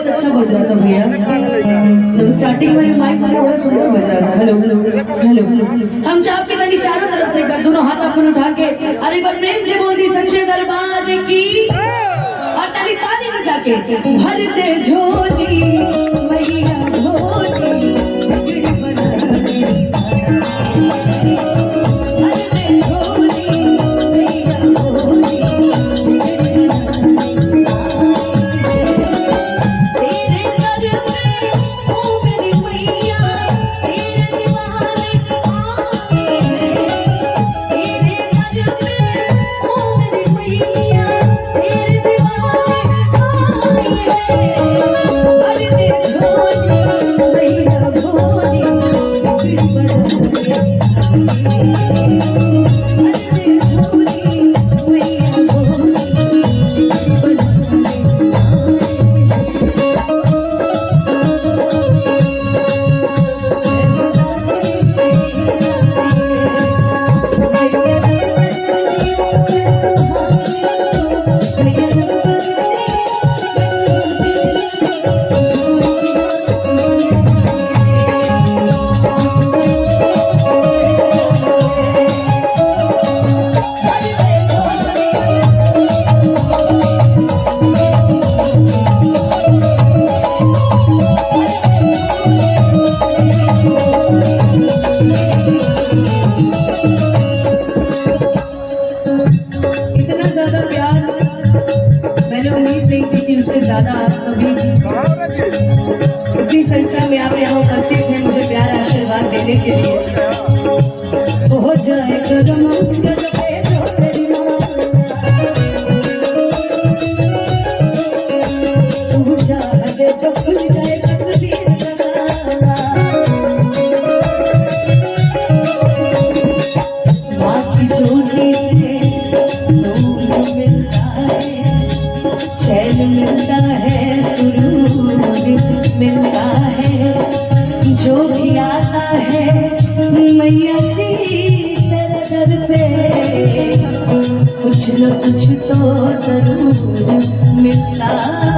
बहुत अच्छा बज रहा था भैया। जब स्टार्टिंग में माइक बड़ा सुंदर बज रहा था। Hello hello hello. हम चाहते हैं कि चारों तरफ से कर दोनों हाथ अपन उठा के अरे एक बार प्रेम से बोल दी सच्चे दरबार की और ताली ताली बजा के भर दे झोली मैया झोली इतनी संख्या में आप यहाँ उपस्थित हैं मुझे प्यार आशीर्वाद देने के लिए। हो जाए कदम तो खुल जाए बाकी चोरी से मिलता है, चैन मिलता है, सुरूर मिलता है, जो भी आता है मैया जी तेरे दर पे कुछ न कुछ तो जरूर मिलता है।